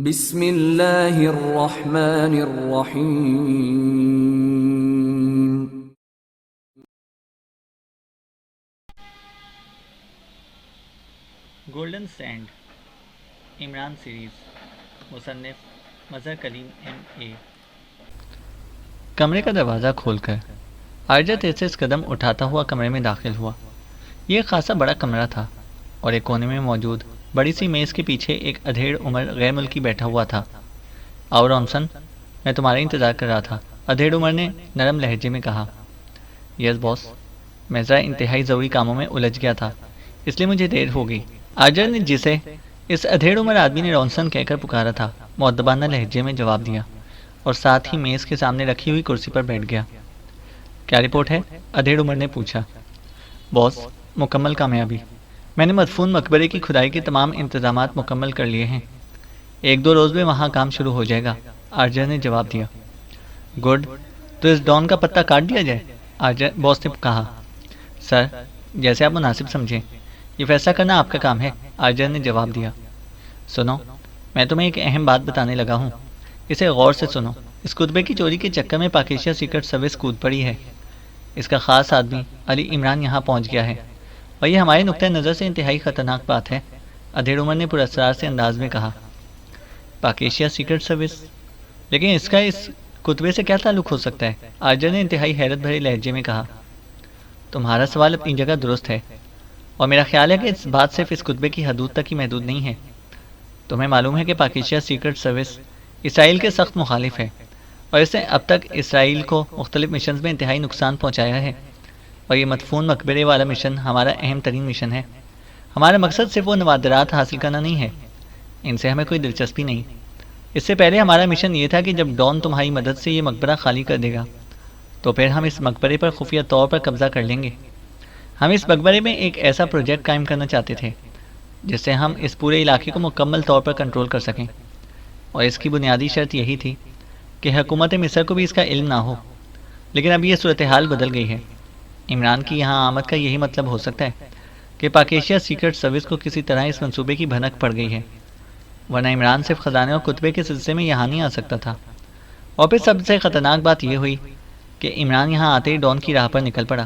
بسم اللہ الرحمن الرحیم۔ گولڈن سینڈ، عمران سیریز، مصنف مظہر کلیم ایم اے۔ کمرے کا دروازہ کھول کر آرجہ تیز قدم اٹھاتا ہوا کمرے میں داخل ہوا۔ یہ خاصا بڑا کمرہ تھا اور ایک کونے میں موجود بڑی سی میز کے پیچھے ایک ادھیڑ عمر غیر ملکی بیٹھا ہوا تھا۔ آؤ رونسن، میں تمہارا انتظار کر رہا تھا، ادھیڑ عمر نے نرم لہجے میں کہا۔ یس باس، میں ذرا انتہائی ضروری کاموں میں الجھ گیا تھا، اس لیے مجھے دیر ہو گئی۔ آرجر نے، جسے اس ادھیڑ عمر آدمی نے رونسن کہہ کر پکارا تھا، مؤدبانہ لہجے میں جواب دیا اور ساتھ ہی میز کے سامنے رکھی ہوئی کرسی پر بیٹھ گیا۔ کیا رپورٹ ہے؟ ادھیڑ عمر نے پوچھا۔ باس، مکمل کامیابی، میں نے مدفون مقبرے کی کھدائی کے تمام انتظامات مکمل کر لیے ہیں، 1-2 روز میں وہاں کام شروع ہو جائے گا، آرجر نے جواب دیا۔ گڈ، تو اس ڈان کا پتہ کاٹ دیا جائے، آرجر باس نے کہا۔ سر، جیسے آپ مناسب سمجھیں، یہ فیصلہ کرنا آپ کا کام ہے، آرجر نے جواب دیا۔ سنو، میں تمہیں ایک اہم بات بتانے لگا ہوں، اسے غور سے سنو۔ اس کتبے کی چوری کے چکر میں پاک ایشیا سیکرٹ سروس کود پڑی ہے۔ اس کا خاص آدمی علی عمران یہاں پہنچ گیا ہے اور یہ ہمارے نقطۂ نظر سے انتہائی خطرناک بات ہے، ادھیڑ عمر نے پراسرار سے انداز میں کہا۔ پاک ایشیا سیکرٹ سروس؟ لیکن اس کا اس کتبے سے کیا تعلق ہو سکتا ہے؟ آرجر نے انتہائی حیرت بھرے لہجے میں کہا۔ تمہارا سوال اپنی جگہ درست ہے، اور میرا خیال ہے کہ اس بات صرف اس کتبے کی حدود تک ہی محدود نہیں ہے۔ تمہیں معلوم ہے کہ پاک ایشیا سیکرٹ سروس اسرائیل کے سخت مخالف ہے، اور اس نے اب تک اسرائیل کو مختلف مشنز میں انتہائی نقصان پہنچایا ہے، اور یہ مدفون مقبرے والا مشن ہمارا اہم ترین مشن ہے۔ ہمارا مقصد صرف وہ نوادرات حاصل کرنا نہیں ہے، ان سے ہمیں کوئی دلچسپی نہیں۔ اس سے پہلے ہمارا مشن یہ تھا کہ جب ڈان تمہاری مدد سے یہ مقبرہ خالی کر دے گا تو پھر ہم اس مقبرے پر خفیہ طور پر قبضہ کر لیں گے۔ ہم اس مقبرے میں ایک ایسا پروجیکٹ قائم کرنا چاہتے تھے جس سے ہم اس پورے علاقے کو مکمل طور پر کنٹرول کر سکیں، اور اس کی بنیادی شرط یہی تھی کہ حکومت مصر کو بھی اس کا علم نہ ہو۔ لیکن اب یہ صورتحال بدل گئی ہے۔ عمران کی یہاں آمد کا یہی مطلب ہو سکتا ہے کہ پاک ایشیا سیکرٹ سروس کو کسی طرح اس منصوبے کی بھنک پڑ گئی ہے، ورنہ عمران صرف خزانے اور کتبے کے سلسلے میں یہاں نہیں آ سکتا تھا۔ اور پھر سب سے خطرناک بات یہ ہوئی کہ عمران یہاں آتے ہی ڈان کی راہ پر نکل پڑا۔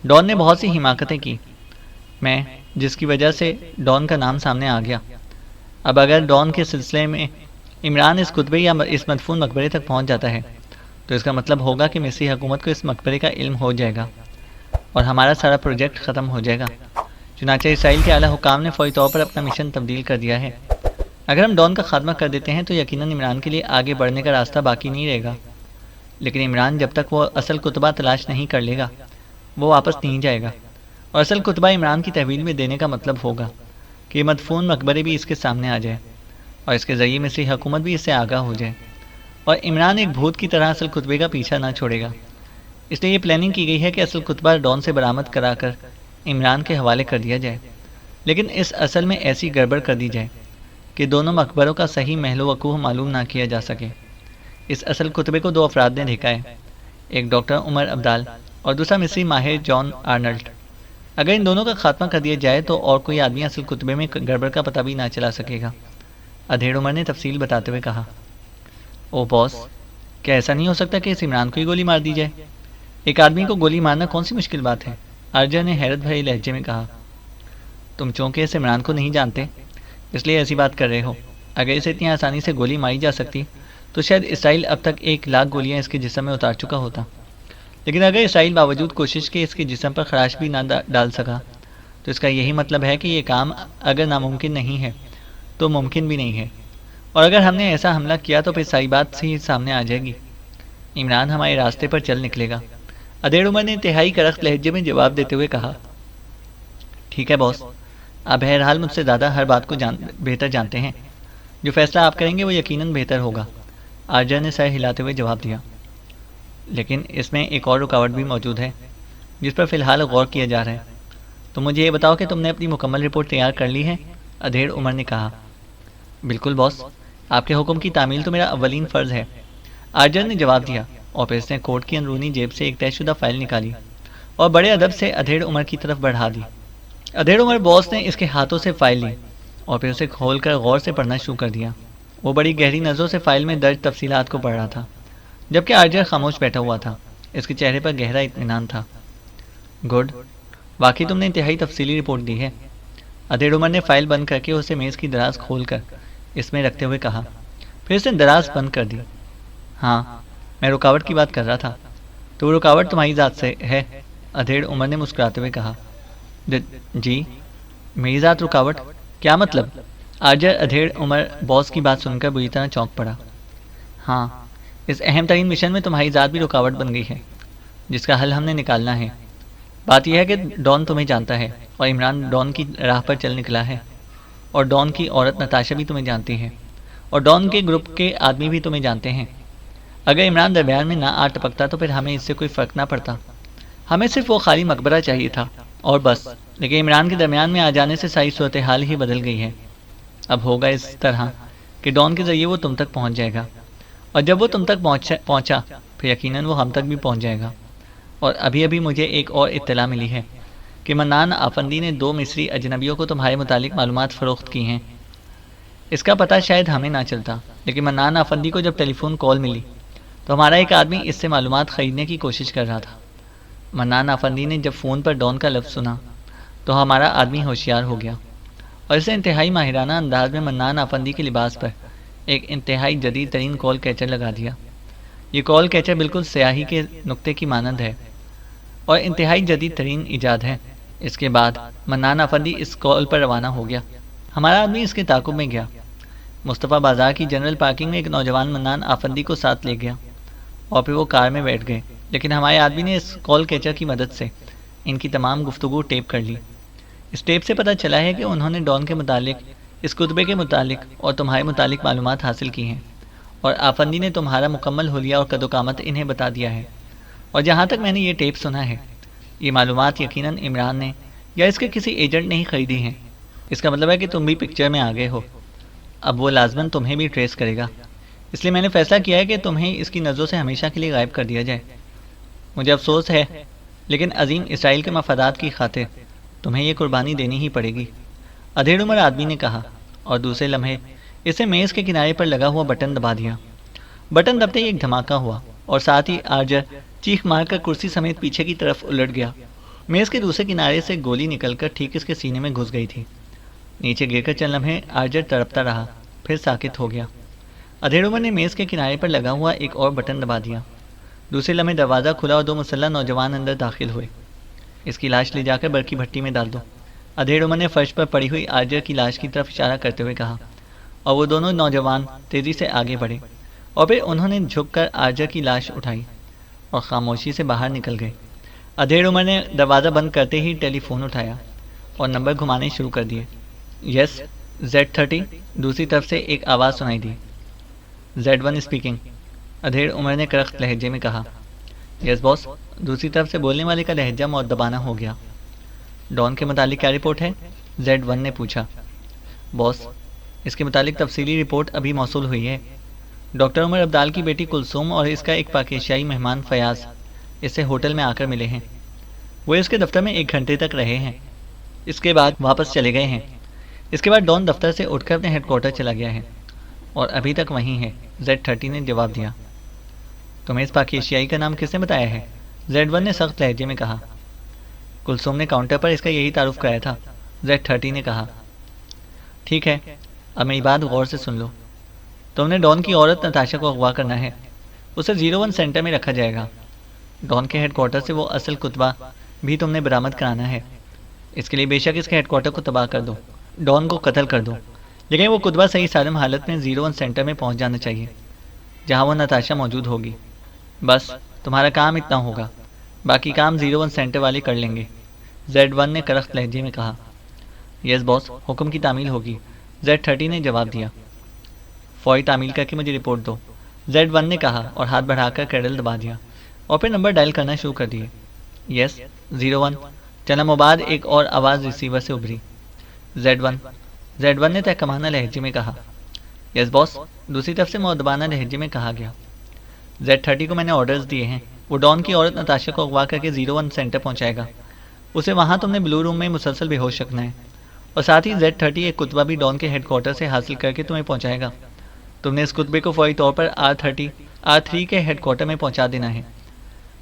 ڈان نے بہت سی حماقتیں کی، جس کی وجہ سے ڈان کا نام سامنے آ گیا۔ اب اگر ڈان کے سلسلے میں عمران اس کتبے یا اس مدفون مقبرے تک پہنچ جاتا ہے تو اس کا مطلب ہوگا کہ مصری حکومت کو اس مقبرے کا علم ہو جائے گا اور ہمارا سارا پروجیکٹ ختم ہو جائے گا۔ چنانچہ اسرائیل کے اعلیٰ حکام نے فوری طور پر اپنا مشن تبدیل کر دیا ہے۔ اگر ہم ڈان کا خاتمہ کر دیتے ہیں تو یقیناً عمران کے لیے آگے بڑھنے کا راستہ باقی نہیں رہے گا، لیکن عمران جب تک وہ اصل کتبہ تلاش نہیں کر لے گا وہ واپس نہیں جائے گا، اور اصل کتبہ عمران کی تحویل میں دینے کا مطلب ہوگا کہ یہ مدفون مقبرے بھی اس کے سامنے آ جائے اور اس کے ذریعے مصری حکومت بھی اس سے آگاہ ہو جائے، اور عمران ایک بھوت کی طرح اصل کتبے کا پیچھا نہ چھوڑے گا۔ اس لیے یہ پلاننگ کی گئی ہے کہ اصل کتبہ ڈان سے برآمد کرا کر عمران کے حوالے کر دیا جائے، لیکن اس اصل میں ایسی گڑبڑ کر دی جائے کہ دونوں مقبروں کا صحیح محل و وقوع معلوم نہ کیا جا سکے۔ اس اصل کتبے کو 2 افراد نے دیکھا ہے، ایک ڈاکٹر عمر عبدال اور دوسرا مصری ماہر جان آرنلڈ۔ اگر ان دونوں کا خاتمہ کر دیا جائے تو اور کوئی آدمی اصل کتبے میں گڑبڑ کا پتہ بھی نہ چلا سکے گا، ادھیڑ عمر نے تفصیل بتاتے ہوئے کہا۔ او باس، کیا ایسا نہیں ہو سکتا کہ اس عمران کو ہی گولی مار دی جائے؟ ایک آدمی کو گولی مارنا کون سی مشکل بات ہے، آرجر نے حیرت بھرے لہجے میں کہا۔ تم چونکہ اس عمران کو نہیں جانتے اس لیے ایسی بات کر رہے ہو، اگر اسے اتنی آسانی سے گولی ماری جا سکتی تو شاید اسرائیل اب تک 1,00,000 گولیاں اس کے جسم میں اتار چکا ہوتا، لیکن اگر اسرائیل باوجود کوشش کے اس کے جسم پر خراش بھی نہ ڈال سکا تو اس کا یہی مطلب ہے کہ یہ کام اگر ناممکن نہیں ہے تو ممکن بھی نہیں ہے، اور اگر ہم نے ایسا حملہ کیا تو پھر ساری بات ہی سامنے آ جائے گی، عمران ہمارے راستے پر چل نکلے گا، ادھیڑ عمر نے انتہائی کرخت لہجے میں جواب دیتے ہوئے کہا۔ ٹھیک ہے باس، آپ بہرحال مجھ سے زیادہ ہر بات کو بہتر جانتے ہیں، جو فیصلہ آپ کریں گے وہ یقیناً بہتر ہوگا، آرجر نے سر ہلاتے ہوئے جواب دیا۔ لیکن اس میں ایک اور رکاوٹ بھی موجود ہے جس پر فی الحال غور کیا جا رہا ہے۔ تو مجھے یہ بتاؤ کہ تم نے اپنی مکمل رپورٹ تیار کر لی ہے، ادھیڑ عمر نے کہا۔ بالکل باس، آپ کے حکم کی تعمیل تو میرا اولین فرض ہے، آرجر نے جواب دیا، اور پھر اس نے کوٹ کی اندرونی جیب سے ایک طے شدہ فائل نکالی اور بڑے ادب سے ادھیڑ عمر کی طرف بڑھا دی۔ ادھیڑ عمر باس نے اس کے ہاتھوں سے فائل لی اور پھر اسے کھول کر غور سے پڑھنا شروع کر دیا۔ وہ بڑی گہری نظروں سے فائل میں درج تفصیلات کو پڑھ رہا تھا، جبکہ آرجر خاموش بیٹھا ہوا تھا۔ اس کے چہرے پر گہرا اطمینان تھا۔ گڈ، واقعی تم نے انتہائی تفصیلی رپورٹ دی ہے، ادھیڑ عمر نے فائل بند کر کے اسے میز کی دراز کھول کر اس میں رکھتے ہوئے کہا، پھر اس نے دراز بند کر دی۔ ہاں، میں رکاوٹ کی بات کر رہا تھا، تو وہ رکاوٹ تمہاری ذات سے ہے، ادھیڑ عمر نے مسکراتے ہوئے کہا۔ جی، میری ذات رکاوٹ؟ کیا مطلب؟ آرجر ادھیڑ عمر باس کی بات سن کر بری طرح چونک پڑا۔ ہاں، اس اہم ترین مشن میں تمہاری ذات بھی رکاوٹ بن گئی ہے، جس کا حل ہم نے نکالنا ہے۔ بات یہ ہے کہ ڈان تمہیں جانتا ہے، اور عمران ڈان کی راہ پر چل نکلا ہے، اور ڈان کی عورت نتاشا بھی تمہیں جانتی ہے، اور ڈان کے گروپ کے آدمی بھی تمہیں جانتے ہیں۔ اگر عمران درمیان میں نہ آ ٹپکتا تو پھر ہمیں اس سے کوئی فرق نہ پڑتا، ہمیں صرف وہ خالی مقبرہ چاہیے تھا اور بس۔ لیکن عمران کے درمیان میں آ جانے سے ساری صورتحال ہی بدل گئی ہے۔ اب ہوگا اس طرح کہ ڈان کے ذریعے وہ تم تک پہنچ جائے گا، اور جب وہ تم تک پہنچا پھر یقیناً وہ ہم تک بھی پہنچ جائے گا۔ اور ابھی مجھے ایک اور اطلاع ملی ہے کہ منان آفندی نے 2 مصری اجنبیوں کو تمہارے متعلق معلومات فروخت کی ہیں۔ اس کا پتہ شاید ہمیں نہ چلتا، لیکن منان آفندی کو جب ٹیلی فون کال ملی تو ہمارا ایک آدمی اس سے معلومات خریدنے کی کوشش کر رہا تھا۔ منان آفندی نے جب فون پر ڈان کا لفظ سنا تو ہمارا آدمی ہوشیار ہو گیا، اور اسے انتہائی ماہرانہ انداز میں منان آفندی کے لباس پر ایک انتہائی جدید ترین کال کیچر لگا دیا۔ یہ کال کیچر بالکل سیاہی کے نقطے کی مانند ہے اور انتہائی جدید ترین ایجاد ہے۔ اس کے بعد منان آفندی اس کال پر روانہ ہو گیا۔ ہمارا آدمی اس کے تعاقب میں گیا، مصطفیٰ بازار کی جنرل پارکنگ میں ایک نوجوان منان آفندی کو ساتھ لے گیا، اور پھر وہ کار میں بیٹھ گئے۔ لیکن ہمارے آدمی نے اس کال کیچر کی مدد سے ان کی تمام گفتگو ٹیپ کر لی۔ اس ٹیپ سے پتہ چلا ہے کہ انہوں نے ڈان کے متعلق، اس کتبے کے متعلق اور تمہارے متعلق معلومات حاصل کی ہیں، اور آفندی نے تمہارا مکمل حلیہ اور قد و قامت انہیں بتا دیا ہے۔ اور جہاں تک میں نے یہ ٹیپ سنا ہے، یہ معلومات یقیناً عمران نے یا اس کے کسی ایجنٹ نے ہی خریدی ہیں۔ اس کا مطلب ہے کہ تم بھی پکچر میں آ گئے ہو۔ اب وہ لازماً تمہیں بھی ٹریس کرے گا، اس لیے میں نے فیصلہ کیا ہے کہ تمہیں اس کی نظروں سے ہمیشہ کے لیے غائب کر دیا جائے۔ مجھے افسوس ہے، لیکن عظیم اسرائیل کے مفادات کی خاطر تمہیں یہ قربانی دینی ہی پڑے گی، ادھیڑ عمر آدمی نے کہا، اور دوسرے لمحے اسے میز کے کنارے پر لگا ہوا بٹن دبا دیا۔ بٹن دبتے ہی ایک دھماکہ ہوا، اور ساتھ ہی آرجر چیخ مار کر کرسی سمیت پیچھے کی طرف الٹ گیا۔ میز کے دوسرے کنارے سے گولی نکل کر ٹھیک اس کے سینے میں گھس گئی تھی۔ نیچے گر کر چند لمحے آرجر تڑپتا رہا، پھر ساکت ہو گیا۔ ادھیڑ عمر نے میز کے کنارے پر لگا ہوا ایک اور بٹن دبا دیا۔ دوسرے لمحے دروازہ کھلا اور 2 مسلح نوجوان اندر داخل ہوئے۔ اس کی لاش لے جا کر برقی بھٹی میں ڈال دو، ادھیڑ عمر نے فرش پر پڑی ہوئی آرجر کی لاش کی طرف اشارہ کرتے ہوئے کہا، اور وہ دونوں نوجوان تیزی سے آگے بڑھے، اور پھر انہوں نے جھک کر آرجر کی لاش اٹھائی اور خاموشی سے باہر نکل گئے۔ ادھیڑ عمر نے دروازہ بند کرتے ہی ٹیلی فون اٹھایا اور نمبر گھمانے شروع کر دیے۔ یس، Z30، دوسری طرف سے ایک آواز سنائی دی۔ Z1 اسپیکنگ، ادھیڑ عمر نے کرخت لہجے میں کہا۔ یس باس، دوسری طرف سے بولنے والے کا لہجہ مؤدبانہ ہو گیا۔ ڈان کے متعلق کیا رپورٹ ہے؟ Z1 نے پوچھا۔ باس، اس کے متعلق تفصیلی رپورٹ ابھی موصول ہوئی ہے۔ ڈاکٹر عمر عبدال کی بیٹی کلثوم اور اس کا ایک پاک ایشیائی مہمان فیاض اس سے ہوٹل میں آ کر ملے ہیں۔ وہ اس کے دفتر میں 1 گھنٹے تک رہے ہیں، اس کے بعد واپس چلے گئے ہیں۔ اس کے بعد ڈان دفتر سے اٹھ کر اپنے ہیڈ کوارٹر چلا گیا ہے، اور ابھی تک وہیں ہے، Z30 نے جواب دیا۔ تمہیں اس پاک ایشیائی کا نام کس نے بتایا ہے؟ Z1 نے سخت لہجے میں کہا۔ کلثوم نے کاؤنٹر پر اس کا یہی تعارف کرایا تھا، Z30 نے کہا۔ ٹھیک ہے، اب میری بات غور سے سن لو۔ تم نے ڈان کی عورت نتاشا کو اغوا کرنا ہے، اسے 01 سینٹر میں رکھا جائے گا۔ ڈان کے ہیڈ کوارٹر سے وہ اصل کتبہ بھی تم نے برآمد کرانا ہے۔ اس کے لیے بے شک اس کے ہیڈ کوارٹر کو تباہ کر دو، ڈان کو قتل کر دو، لیکن وہ کتبہ صحیح سالم حالت میں 01 سینٹر میں پہنچ جانا چاہیے، جہاں وہ نتاشا موجود ہوگی۔ بس تمہارا کام اتنا ہوگا، باقی کام 01 سینٹر والے کر لیں گے، Z1 نے کرخت لہجے میں کہا۔ یس باس، حکم کی تعمیل ہوگی، Z30 نے جواب دیا۔ فوری تعمیل کر کے مجھے رپورٹ دو، Z1 نے کہا، اور ہاتھ بڑھا کر کیڈل دبا دیا اور پھر نمبر ڈائل کرنا شروع کر دیے۔ یس 01، چند بعد ایک اور آواز ریسیور سے ابھری۔ Z1 نے تحکمانہ لہجے میں کہا۔ یس باس، دوسری طرف سے مؤدبانہ لہجے میں کہا گیا۔ Z30 کو میں نے آرڈرز دیے ہیں، وہ ڈان کی عورت نتاشا کو اغوا کر کے 01 سینٹر پہنچائے گا، اسے وہاں تم نے بلو روم میں مسلسل بے ہوش رکھنا ہے، اور ساتھ ہی Z30 ایک کتبہ بھی ڈان کے ہیڈ کوارٹر سے حاصل کر کے تمہیں پہنچائے گا۔ تم نے اس کتبے کو فوری طور پر R3 کے ہیڈ کوارٹر میں پہنچا دینا ہے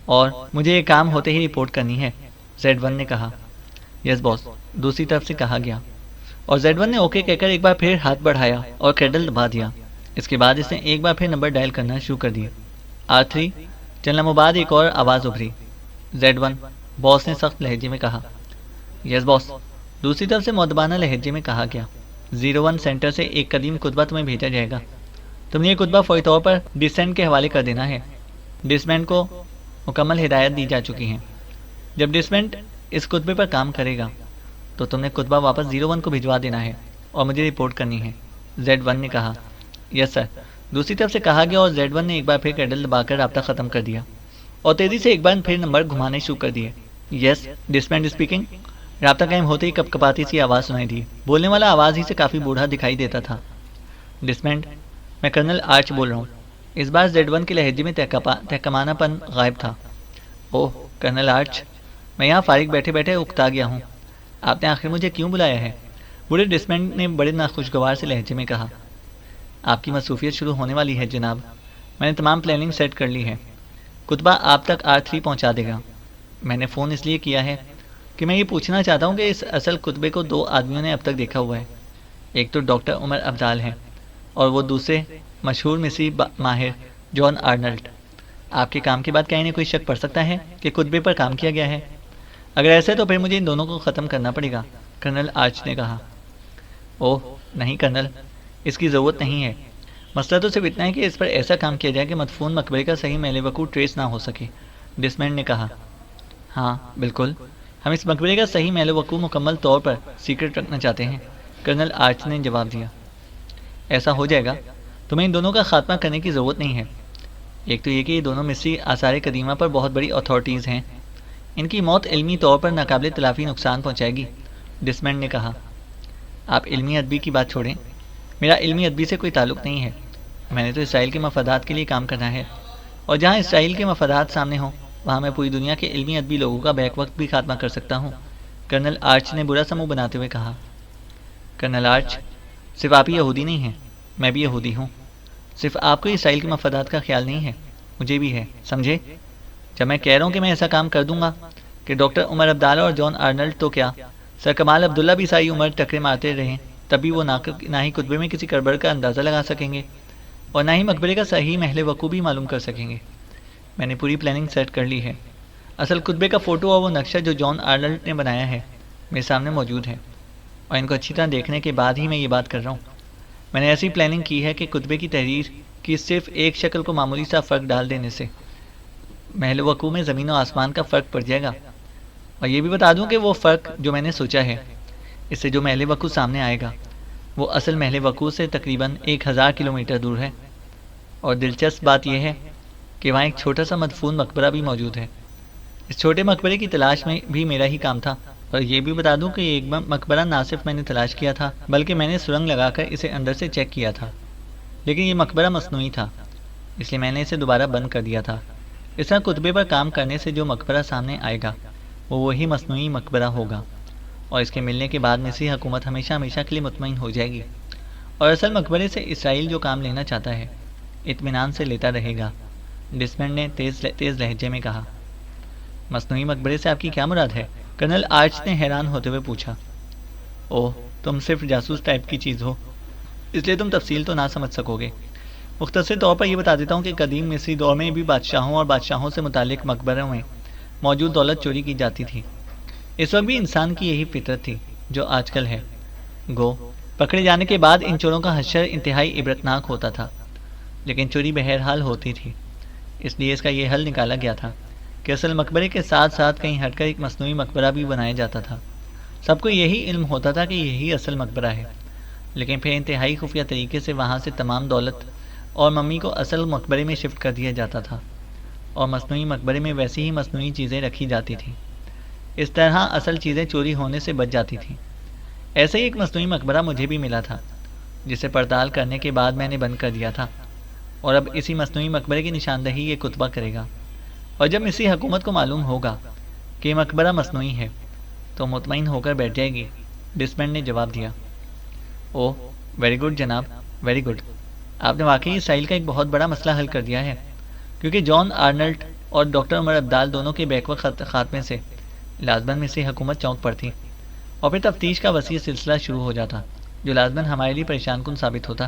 اور مجھے یہ کام ہوتے ہی رپورٹ کرنی ہے، Z1 نے کہا۔ یس باس، دوسری طرف سے کہا گیا، اور Z1 نے اوکے کہہ کر ایک بار پھر ہاتھ بڑھایا اور کیڈل دبا دیا۔ اس کے بعد اس نے ایک بار پھر نمبر ڈائل کرنا شروع کر دیا۔ R3 چلنے کے بعد ایک اور آواز ابھری۔ Z1 باس نے سخت لہجے میں کہا۔ یس باس، دوسری طرف سے مؤدبانہ لہجے میں کہا گیا۔ 01 سینٹر سے ایک قدیم کتبہ تمہیں بھیجا جائے گا، تم نے یہ کتبہ فوری طور پر ڈسینٹ کے حوالے کر دینا ہے۔ ڈسمینٹ کو مکمل ہدایت دی جا چکی ہیں۔ جب ڈسمینٹ اس کتبے پر کام کرے گا تو تم نے کتبہ واپس 01 کو بھجوا دینا ہے اور مجھے رپورٹ کرنی ہے، Z1 نے کہا۔ یس سر، دوسری طرف سے کہا گیا، اور Z1 نے ایک بار پھر کیڈل دبا کر رابطہ ختم کر دیا اور تیزی سے ایک بار پھر نمبر گھمانے شروع کر دیے۔ یس، ڈسمینٹ اسپیکنگ۔ رابطہ قائم ہوتے ہی کپ کپاتی سی آواز سنائی دی۔ بولنے والا آواز ہی سے کافی بوڑھا دکھائی دیتا تھا۔ ڈسمینٹ، میں کرنل آرچ بول رہا ہوں۔ اس بار Z1 کے لہجے میں تحکمانہ پن غائب تھا۔ اوہ کرنل آرچ، میں یہاں فارغ بیٹھے بیٹھے اکتا گیا ہوں، آپ نے آخر مجھے کیوں بلایا ہے؟ بوڑھے ڈسمینٹ نے بڑے ناخوشگوار سے لہجے میں کہا۔ آپ کی مصروفیت شروع ہونے والی ہے جناب، میں نے تمام پلاننگ سیٹ کر لی ہے، کتبہ آپ تک R3 پہنچا دے گا۔ میں نے فون اس لیے کیا ہے کہ میں یہ پوچھنا چاہتا ہوں کہ اس اصل کتبے کو 2 آدمیوں نے اب تک دیکھا ہوا ہے، ایک تو ڈاکٹر عمر ابدال ہے اور وہ دوسرے مشہور مصری ماہر جان آرنلڈ۔ آپ کے کام کے بعد کہیں نہ کوئی شک پڑ سکتا ہے کہ کتبے پر کام کیا گیا ہے؟ اگر ایسا ہے تو پھر مجھے ان دونوں کو ختم کرنا پڑے گا، کرنل آرچ نے کہا۔ اوہ نہیں کرنل، اس کی ضرورت نہیں ہے، مسئلہ تو صرف اتنا ہے کہ اس پر ایسا کام کیا جائے کہ مدفون مقبرے کا صحیح محل وقوع ٹریس نہ ہو سکے، ڈسمینٹ نے کہا۔ ہاں بالکل، ہم اس مقبرے کا صحیح محل وقوع مکمل طور پر سیکرٹ رکھنا چاہتے ہیں، کرنل آرچ نے جواب دیا۔ ایسا ہو جائے گا، تمہیں ان دونوں کا خاتمہ کرنے کی ضرورت نہیں ہے۔ ایک تو یہ کہ یہ دونوں مصری آثار قدیمہ پر بہت بڑی اتھارٹیز ہیں، ان کی موت علمی طور پر ناقابل تلافی نقصان پہنچائے گی، ڈسمینٹ نے کہا۔ آپ علمی ادبی کی بات چھوڑیں، میرا علمی ادبی سے کوئی تعلق نہیں ہے، میں نے تو اسرائیل کے مفادات کے لیے کام کرنا ہے، اور جہاں اسرائیل کے مفادات سامنے ہوں وہاں میں پوری دنیا کے علمی ادبی لوگوں کا بیک وقت بھی خاتمہ کر سکتا ہوں، کرنل آرچ نے برا سا منہ بناتے ہوئے کہا۔ کرنل آرچ، صرف آپ ہی یہودی نہیں ہیں، میں بھی یہودی ہوں، صرف آپ کو اسرائیل کے مفادات کا خیال نہیں ہے، مجھے بھی ہے، سمجھے؟ جب میں کہہ رہا ہوں کہ میں ایسا کام کر دوں گا کہ ڈاکٹر عمر ابدال اور جان آرنلڈ تو کیا، سر کمال عبداللہ بھی ساری عمر ٹکرے مارتے رہیں تب بھی وہ نہ ہی کتبے میں کسی گڑبڑ کا اندازہ لگا سکیں گے اور نہ ہی مقبرے کا صحیح محل وقوع بھی معلوم کر سکیں گے۔ میں نے پوری پلاننگ سیٹ کر لی ہے، اصل کتبے کا فوٹو اور وہ نقشہ جو جان آرنلڈ نے بنایا ہے میرے سامنے موجود ہے، اور ان کو اچھی طرح دیکھنے کے بعد ہی میں یہ بات کر رہا ہوں۔ میں نے ایسی پلاننگ کی ہے کہ کتبے کی تحریر کی صرف ایک شکل کو معمولی سا فرق ڈال دینے سے محل وقوع میں زمین و آسمان کا فرق پڑ جائے گا، اور یہ بھی بتا دوں کہ وہ فرق جو میں نے سوچا ہے، اس سے جو محل وقوع سامنے آئے گا وہ اصل محل وقوع سے تقریباً 1000 کلومیٹر دور ہے، اور دلچسپ بات یہ ہے کہ وہاں ایک چھوٹا سا مدفون مقبرہ بھی موجود ہے۔ اس چھوٹے مقبرے کی تلاش میں بھی میرا ہی کام تھا، اور یہ بھی بتا دوں کہ یہ ایک مقبرہ نہ صرف میں نے تلاش کیا تھا بلکہ میں نے سرنگ لگا کر اسے اندر سے چیک کیا تھا، لیکن یہ مقبرہ مصنوعی تھا، اس لیے میں نے اسے دوبارہ بند کر دیا تھا۔ اس طرح کتبے پر کام کرنے سے جو مقبرہ سامنے آئے گا وہ وہی مصنوعی مقبرہ ہوگا، اور اس کے ملنے کے بعد مصری حکومت ہمیشہ ہمیشہ کے لیے مطمئن ہو جائے گی، اور اصل مقبرے سے اسرائیل جو کام لینا چاہتا ہے اطمینان سے لیتا رہے گا، ڈسمینٹ نے تیز لہجے میں کہا۔ مصنوعی مقبرے سے آپ کی کیا مراد ہے؟ کرنل آرچ نے حیران ہوتے ہوئے پوچھا۔ اوہ، تم صرف جاسوس ٹائپ کی چیز ہو، اس لیے تم تفصیل تو نہ سمجھ سکو گے۔ مختصر طور پر یہ بتا دیتا ہوں کہ قدیم مصری دور میں بھی بادشاہوں اور بادشاہوں سے متعلق مقبروں میں موجود دولت چوری کی جاتی تھی۔ اس وقت بھی انسان کی یہی فطرت تھی جو آج کل ہے، گو پکڑے جانے کے بعد ان چوروں کا حشر انتہائی عبرتناک ہوتا تھا، لیکن چوری بہرحال ہوتی تھی، اس لیے اس کا یہ حل نکالا گیا تھا کہ اصل مقبرے کے ساتھ ساتھ کہیں ہٹ کر ایک مصنوعی مقبرہ بھی بنایا جاتا تھا۔ سب کو یہی علم ہوتا تھا کہ یہی اصل مقبرہ ہے، لیکن پھر انتہائی خفیہ طریقے سے وہاں سے تمام دولت اور ممی کو اصل مقبرے میں شفٹ کر دیا جاتا تھا، اور مصنوعی مقبرے میں ویسی ہی مصنوعی چیزیں رکھی جاتی تھیں، اس طرح اصل چیزیں چوری ہونے سے بچ جاتی تھیں۔ ایسے ہی ایک مصنوعی مقبرہ مجھے بھی ملا تھا، جسے پڑتال کرنے کے بعد میں نے بند کر دیا تھا، اور اب اسی مصنوعی مقبرے کی نشاندہی یہ کتبہ کرے گا، اور جب مصری حکومت کو معلوم ہوگا کہ یہ مقبرہ مصنوعی ہے تو مطمئن ہو کر بیٹھ جائے گی، ڈسمینٹ نے جواب دیا۔ اوہ ویری گڈ جناب، ویری گڈ، آپ نے واقعی اسرائیل کا ایک بہت بڑا مسئلہ حل کر دیا ہے، کیونکہ جان آرنلڈ اور ڈاکٹر عمر عبدال دونوں کے بیک وقت خاتمے سے لازماً میں سے حکومت چونک پڑتی اور پھر تفتیش کا وسیع سلسلہ شروع ہو جاتا جو لازماً ہمارے لیے پریشان کن ثابت ہوتا۔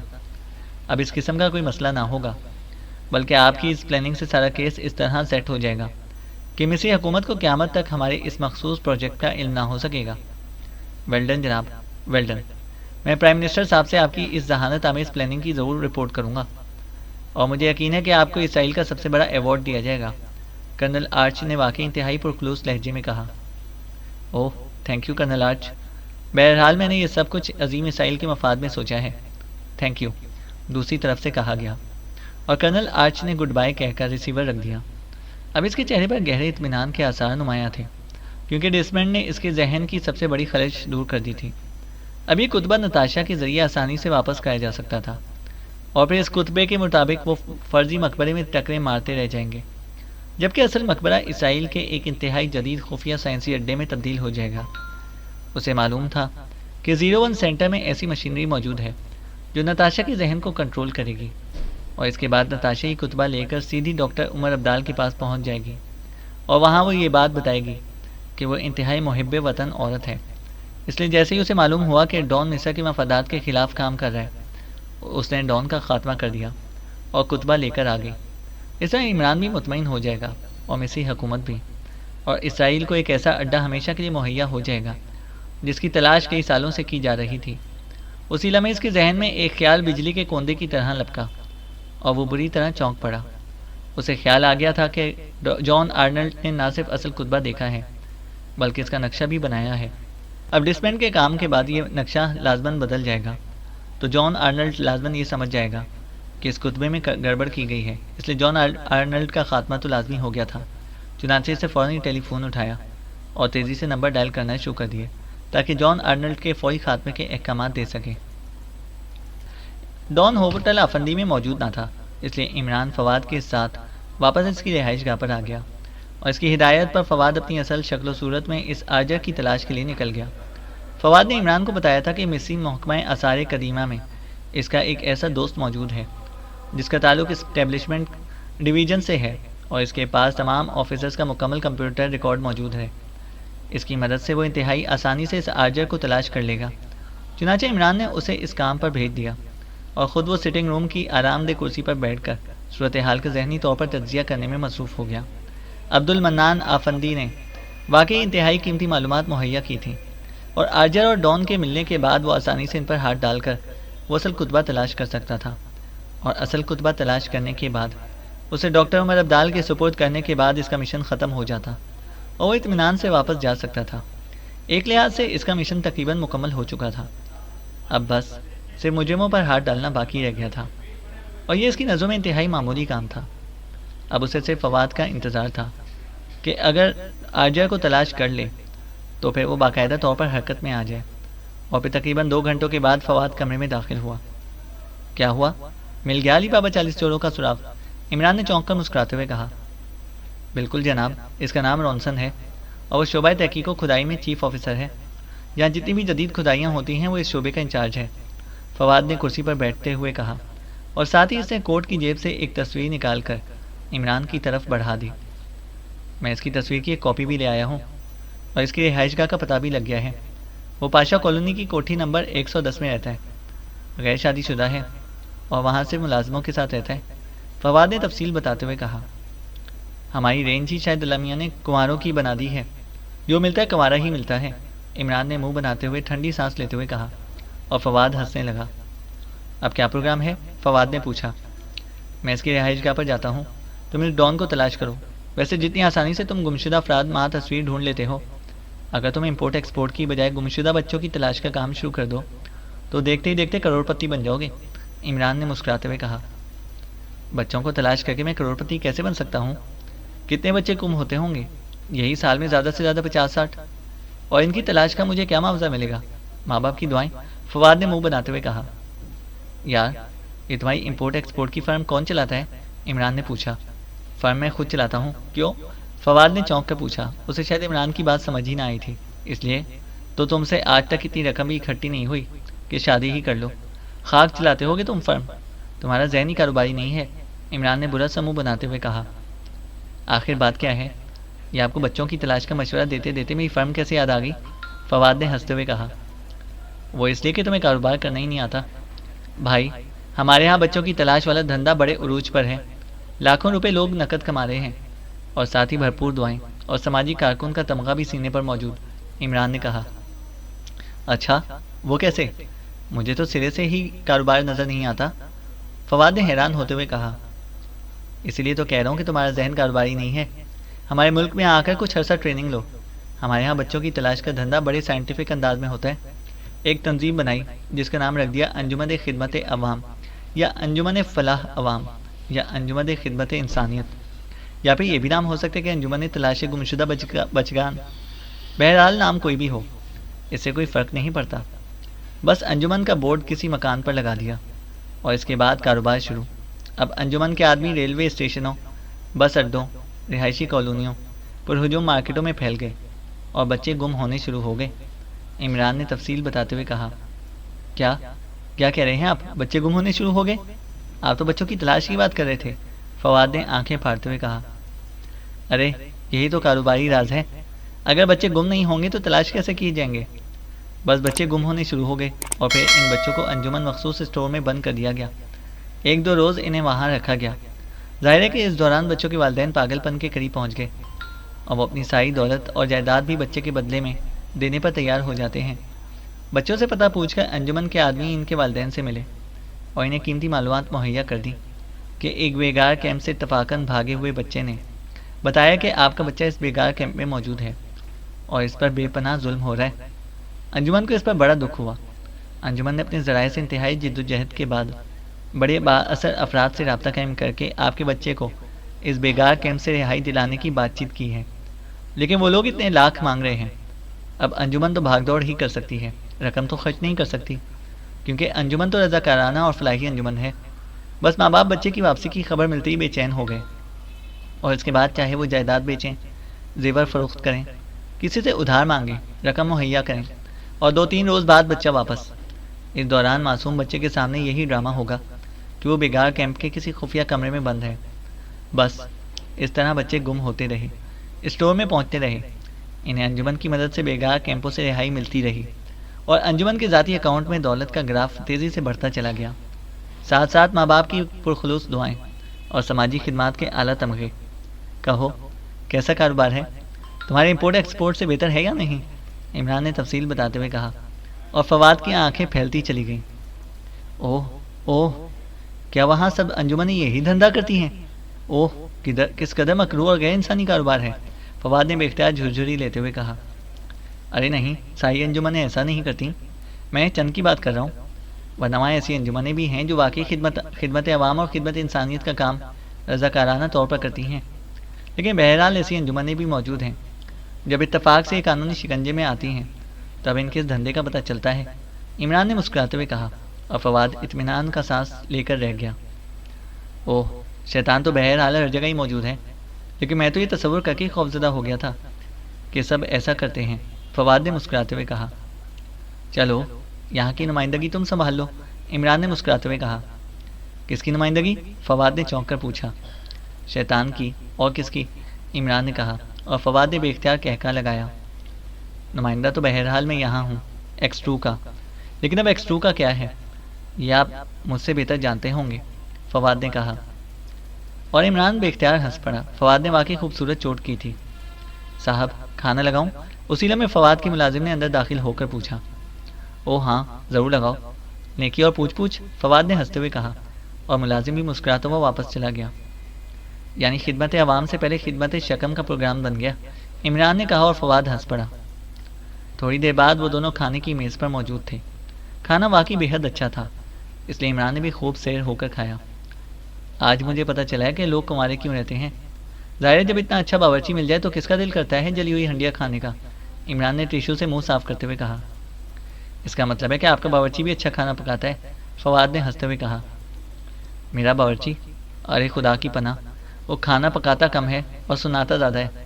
اب اس قسم کا کوئی مسئلہ نہ ہوگا، بلکہ آپ کی اس پلاننگ سے سارا کیس اس طرح سیٹ ہو جائے گا کہ مصری حکومت کو قیامت تک ہمارے اس مخصوص پروجیکٹ کا علم نہ ہو سکے گا۔ ویلڈن جناب، ویلڈن۔ میں پرائم منسٹر صاحب سے آپ کی اس ذہانت آمیز پلاننگ کی ضرور رپورٹ کروں گا، اور مجھے یقین ہے کہ آپ کو اسرائیل کا سب سے بڑا ایوارڈ دیا جائے گا، کرنل آرچ نے واقعی انتہائی پرخلوص لہجے میں کہا۔ اوہ تھینک یو کرنل آرچ، بہرحال میں نے یہ سب کچھ عظیم اسرائیل کے مفاد میں سوچا ہے۔ تھینک یو، دوسری طرف سے کہا گیا، اور کرنل آرچ نے گڈ بائی کہہ کر ریسیور رکھ دیا۔ اب اس کے چہرے پر گہرے اطمینان کے آثار نمایاں تھے، کیونکہ ڈسمنڈ نے اس کے ذہن کی سب سے بڑی خلش دور کر دی تھی۔ اب یہ کتبہ نتاشا کے ذریعے آسانی سے واپس کرایا جا سکتا تھا، اور پھر اس کتبے کے مطابق وہ فرضی مقبرے میں ٹکرے مارتے رہ جائیں گے، جبکہ اصل مقبرہ اسرائیل کے ایک انتہائی جدید خفیہ سائنسی اڈے میں تبدیل ہو جائے گا۔ اسے معلوم تھا کہ 01 سینٹر میں ایسی مشینری موجود ہے جو نتاشا کے ذہن کو کنٹرول کرے گی، اور اس کے بعد نتاشا یہ کتبہ لے کر سیدھی ڈاکٹر عمر عبدال کے پاس پہنچ جائے گی، اور وہاں وہ یہ بات بتائے گی کہ وہ انتہائی محب وطن عورت ہے۔ اس لیے جیسے ہی اسے معلوم ہوا کہ ڈان مصر کے مفادات کے خلاف کام کر رہا ہے، اس نے ڈان کا خاتمہ کر دیا اور کتبہ لے کر آ گئی۔ اس طرح عمران بھی مطمئن ہو جائے گا، اور مصری حکومت بھی، اور اسرائیل کو ایک ایسا اڈا ہمیشہ کے لیے مہیا ہو جائے گا جس کی تلاش کئی سالوں سے کی جا رہی تھی۔ اسی لمحے اس کے ذہن میں ایک خیال بجلی کے کوندے کی طرح لپکا، اور وہ بری طرح چونک پڑا۔ اسے خیال آ گیا تھا کہ جان آرنلڈ نے نہ صرف اصل کتبہ دیکھا ہے بلکہ اس کا نقشہ بھی بنایا ہے۔ اب ڈسمنڈ کے کام کے بعد یہ نقشہ لازماً بدل جائے گا، تو جان آرنلڈ لازماً یہ سمجھ جائے گا کہ اس کتبے میں گڑبڑ کی گئی ہے، اس لیے جان آرنلڈ کا خاتمہ تو لازمی ہو گیا تھا۔ چنانچہ اسے فوراً ٹیلی فون اٹھایا اور تیزی سے نمبر ڈائل کرنا شروع کر دیے تاکہ جان آرنلڈ کے فوری خاتمے کے احکامات دے سکے۔ ڈان ہوٹل آفندی میں موجود نہ تھا، اس لیے عمران فواد کے ساتھ واپس اس کی رہائش گاہ پر آ گیا، اور اس کی ہدایت پر فواد اپنی اصل شکل و صورت میں اس آرجر کی تلاش کے لیے نکل گیا۔ فواد نے عمران کو بتایا تھا کہ مصری محکمہ آثار قدیمہ میں اس کا ایک ایسا دوست موجود ہے جس کا تعلق اسٹیبلشمنٹ ڈویژن سے ہے، اور اس کے پاس تمام آفیسرز کا مکمل کمپیوٹر ریکارڈ موجود ہے۔ اس کی مدد سے وہ انتہائی آسانی سے اس آرجر کو تلاش کر لے گا۔ چنانچہ عمران نے اسے اس کام پر بھیج دیا، اور خود وہ سٹنگ روم کی آرام دہ کرسی پر بیٹھ کر صورتحال کا ذہنی طور پر تجزیہ کرنے میں مصروف ہو گیا۔ عبد المنان آفندی نے واقعی انتہائی قیمتی معلومات مہیا کی تھیں، اور آرجر اور ڈان کے ملنے کے بعد وہ آسانی سے ان پر ہاتھ ڈال کر وہ اصل کتبہ تلاش کر سکتا تھا، اور اصل کتبہ تلاش کرنے کے بعد اسے ڈاکٹر عمر عبدال کے سپرد کرنے کے بعد اس کا مشن ختم ہو جاتا اور وہ اطمینان سے واپس جا سکتا تھا۔ ایک لحاظ سے اس کا مشن تقریباً مکمل ہو چکا تھا، اب بس صرف مجرموں پر ہاتھ ڈالنا باقی رہ گیا تھا، اور یہ اس کی نظروں میں انتہائی معمولی کام تھا۔ اب اسے صرف فواد کا انتظار تھا کہ اگر آرجر کو تلاش کر لے تو پھر وہ باقاعدہ طور پر حرکت میں آ جائے، اور پھر تقریباً 2 گھنٹوں کے بعد فواد کمرے میں داخل ہوا۔ کیا ہوا؟ مل گیا علی بابا 40 چوروں کا سراغ؟ عمران نے چونک کر مسکراتے ہوئے کہا۔ بالکل جناب، اس کا نام رونسن ہے، اور وہ شعبہ تحقیق و کھدائی میں چیف آفیسر ہے۔ یہاں جتنی بھی جدید کھدائیاں ہوتی ہیں وہ اس شعبے کا انچارج ہے، فواد نے کرسی پر بیٹھتے ہوئے کہا، اور ساتھ ہی اس نے کوٹ کی جیب سے ایک تصویر نکال کر عمران کی طرف بڑھا دی۔ میں اس کی تصویر کی ایک کاپی بھی لے آیا ہوں، اور اس کی رہائش گاہ کا پتہ بھی لگ گیا ہے۔ وہ پاشا کالونی کی کوٹھی نمبر 110 میں رہتا ہے، غیر شادی شدہ ہے، اور وہاں سے ملازموں کے ساتھ رہتا ہے، فواد نے تفصیل بتاتے ہوئے کہا۔ ہماری رینج ہی شاید اللہ میاں نے کنواروں کی بنا دی ہے، جو ملتا ہے کنوارا ہی ملتا ہے، عمران نے منہ بناتے ہوئے ٹھنڈی سانس لیتے ہوئے کہا، اور فواد ہنسنے لگا۔ اب کیا پروگرام ہے؟ فواد نے پوچھا۔ میں اس کی رہائش گاہ پر جاتا ہوں، تم اس ڈان کو تلاش کرو۔ ویسے جتنی آسانی سے تم گمشدہ افراد ماں تصویر ڈھونڈ لیتے ہو، اگر تم امپورٹ ایکسپورٹ کی بجائے گمشدہ بچوں کی تلاش کا کام شروع کر دو تو دیکھتے ہی دیکھتے کروڑ پتی بن جاؤ گے، عمران نے مسکراتے ہوئے کہا۔ بچوں کو تلاش کر کے میں کروڑ پتی کیسے بن سکتا ہوں؟ کتنے بچے گم ہوتے ہوں گے؟ یہی سال میں زیادہ سے زیادہ 50-60، اور ان کی تلاش کا مجھے کیا معاوضہ ملے گا؟ ماں باپ کی دعائیں، فواد نے منہ بناتے ہوئے کہا۔ یار، یہ تمہاری امپورٹ ایکسپورٹ کی فرم کون چلاتا ہے؟ عمران نے پوچھا۔ فرم میں خود چلاتا ہوں۔ کیوں؟ فواد نے چونک کر پوچھا۔ اسے شاید عمران کی بات سمجھ ہی نہ آئی تھی۔ اس لیے تو تم سے آج تک اتنی رقم بھی اکٹھی نہیں ہوئی کہ شادی ہی کر لو۔ خاک چلاتے ہوگے تم فرم، تمہارا ذہنی کاروباری نہیں ہے، عمران نے برا سا منہ بناتے ہوئے کہا۔ آخر بات کیا ہے؟ یہ آپ کو بچوں کی تلاش کا مشورہ دیتے دیتے میری فرم کیسے یاد آ گئی؟ فواد نے ہنستے ہوئے کہا۔ وہ اس لیے کہ تمہیں کاروبار کرنا ہی نہیں آتا۔ بھائی، ہمارے ہاں بچوں کی تلاش والا دھندا بڑے عروج پر ہے، لاکھوں روپے لوگ نقد کما رہے ہیں، اور ساتھ ہی بھرپور دعائیں اور سماجی کارکن کا تمغہ بھی سینے پر موجود، عمران نے کہا۔ اچھا، وہ کیسے؟ مجھے تو سرے سے ہی کاروبار نظر نہیں آتا، فواد نے حیران ہوتے ہوئے کہا۔ اسی لیے تو کہہ رہا ہوں کہ تمہارا ذہن کاروباری نہیں ہے۔ ہمارے ملک میں آ کر کچھ عرصہ ٹریننگ لو۔ ہمارے ہاں بچوں کی تلاش کا دھندا بڑے سائنٹیفک انداز میں ہوتا ہے۔ ایک تنظیم بنائی جس کا نام رکھ دیا انجمن خدمت عوام، یا انجمن فلاح عوام، یا انجمن خدمت انسانیت، یا پھر یہ بھی نام ہو سکتا ہے کہ انجمن تلاش گمشدہ بچگان۔ بہرحال نام کوئی بھی ہو، اس سے کوئی فرق نہیں پڑتا۔ بس انجمن کا بورڈ کسی مکان پر لگا دیا اور اس کے بعد کاروبار شروع۔ اب انجمن کے آدمی ریلوے اسٹیشنوں، بس اڈوں، رہائشی کالونیوں، پرہجوم مارکیٹوں میں پھیل گئے اور بچے گم ہونے شروع ہو گئے، عمران نے تفصیل بتاتے ہوئے کہا۔ کیا کہہ رہے ہیں آپ؟ بچے گم ہونے شروع ہو گئے؟ آپ تو بچوں کی تلاش کی بات کر رہے تھے، فواد نے آنکھیں پھاڑتے ہوئے کہا۔ ارے یہی تو کاروباری راز ہے، اگر بچے گم نہیں ہوں گے تو تلاش کیسے کیے جائیں گے؟ بس بچے گم ہونے شروع ہو گئے اور پھر ان بچوں کو انجمن مخصوص اسٹور میں بند کر دیا گیا۔ ایک دو روز انہیں وہاں رکھا گیا۔ ظاہر ہے کہ اس دوران بچوں کے والدین پاگل پن کے قریب پہنچ گئے اور وہ اپنی ساری دولت اور جائیداد بھی بچے کے بدلے میں دینے پر تیار ہو جاتے ہیں۔ بچوں سے پتہ پوچھ کر انجمن کے آدمی ان کے والدین سے ملے اور انہیں قیمتی معلومات مہیا کر دی کہ ایک بیگار کیمپ سے اتفاقاً بھاگے ہوئے بچے نے بتایا کہ آپ کا بچہ اس بیگار کیمپ میں موجود ہے اور اس پر بے پناہ ظلم ہو رہا ہے۔ انجمن کو اس پر بڑا دکھ ہوا۔ انجمن نے اپنے ذرائع سے انتہائی جد و جہد کے بعد بڑے با اثر افراد سے رابطہ قائم کر کے آپ کے بچے کو اس بیگار کیمپ سے رہائی دلانے کی بات چیت کی ہے، لیکن وہ لوگ اتنے لاکھ مانگ رہے ہیں۔ اب انجمن تو بھاگ دوڑ ہی کر سکتی ہے، رقم تو خرچ نہیں کر سکتی، کیونکہ انجمن تو رضاکارانہ اور فلاحی انجمن ہے۔ بس ماں باپ بچے کی واپسی کی خبر ملتے ہی بے چین ہو گئے، اور اس کے بعد چاہے وہ جائیداد بیچیں، زیور فروخت کریں، کسی سے ادھار مانگیں، رقم مہیا کریں، اور 2-3 روز بعد بچہ واپس۔ اس دوران معصوم بچے کے سامنے یہی ڈرامہ ہوگا کہ وہ بیگار کیمپ کے کسی خفیہ کمرے میں بند ہے۔ بس اس طرح بچے گم ہوتے رہے، اسٹور میں پہنچتے رہے، انہیں انجمن کی مدد سے بیگار کیمپوں سے رہائی ملتی رہی، اور انجمن کے ذاتی اکاؤنٹ میں دولت کا گراف تیزی سے بڑھتا چلا گیا، ساتھ ساتھ ماں باپ کی پرخلوص دعائیں اور سماجی خدمات کے اعلیٰ تمغے۔ کہو کیسا کاروبار ہے؟ تمہارے امپورٹ ایکسپورٹ سے بہتر ہے یا نہیں؟ عمران نے تفصیل بتاتے ہوئے کہا، اور فواد کی آنکھیں پھیلتی چلی گئیں۔ اوہ، کیا وہاں سب انجمنیں یہی دھندا کرتی ہیں؟ اوہ، کس قدر مکروہ اور غیر انسانی کاروبار ہے، فواد نے بے اختیار جھرجھری لیتے ہوئے کہا۔ ارے نہیں، ساری انجمنیں ایسا نہیں کرتی، میں چند کی بات کر رہا ہوں، ورنہ ایسی انجمنیں بھی ہیں جو واقعی خدمت عوام اور خدمت انسانیت کا کام رضاکارانہ طور پر کرتی ہیں، لیکن بہرحال ایسی انجمنیں بھی موجود ہیں۔ جب اتفاق سے یہ قانونی شکنجے میں آتی ہیں تب ان کے اس دھندے کا پتہ چلتا ہے، عمران نے مسکراتے ہوئے کہا، اور فواد اطمینان کا سانس لے کر رہ گیا۔ اوہ، شیطان تو بہرحال ہر جگہ ہی موجود ہے، لیکن میں تو یہ تصور کر کے خوفزدہ ہو گیا تھا کہ سب ایسا کرتے ہیں، فواد نے مسکراتے ہوئے کہا۔ چلو یہاں کی نمائندگی تم سنبھال لو، عمران نے مسکراتے ہوئے کہا۔ کس کی نمائندگی؟ فواد نے چونک کر پوچھا۔ شیطان کی، اور کس کی؟ عمران نے کہا، اور فواد نے بے اختیار کہکا لگایا۔ نمائندہ تو بہرحال میں یہاں ہوں، X2 کا، لیکن اب X2 کا کیا ہے یہ آپ مجھ سے بہتر جانتے ہوں گے، فواد نے کہا، اور عمران بے اختیار ہنس پڑا۔ فواد نے واقعی خوبصورت چوٹ کی تھی۔ صاحب کھانا لگاؤں؟ اسی لمحے فواد کی ملازم نے اندر داخل ہو کر پوچھا۔ او ہاں ضرور لگاؤ، نیکی اور پوچھ، فواد نے ہنستے ہوئے کہا، اور ملازم بھی مسکراتا ہوا واپس چلا گیا۔ یعنی خدمت عوام سے پہلے خدمت شکم کا پروگرام بن گیا، عمران نے کہا، اور فواد ہنس پڑا۔ تھوڑی دیر بعد وہ دونوں کھانے کی میز پر موجود تھے۔ کھانا واقعی بے حد اچھا تھا، اس لیے عمران نے بھی خوب سیر ہو کر کھایا۔ آج مجھے پتہ چلا ہے کہ لوگ کنوارے کیوں رہتے ہیں۔ ظاہر ہے جب اتنا اچھا باورچی مل جائے تو کس کا دل کرتا ہے جلی ہوئی ہنڈیاں کھانے کا، عمران نے ٹیشو سے منہ صاف کرتے ہوئے کہا۔ اس کا مطلب ہے کہ آپ کا باورچی بھی اچھا کھانا پکاتا ہے، فواد نے ہنستے ہوئے کہا۔ میرا باورچی؟ ارے خدا کی پناہ، وہ کھانا پکاتا کم ہے اور سناتا زیادہ ہے،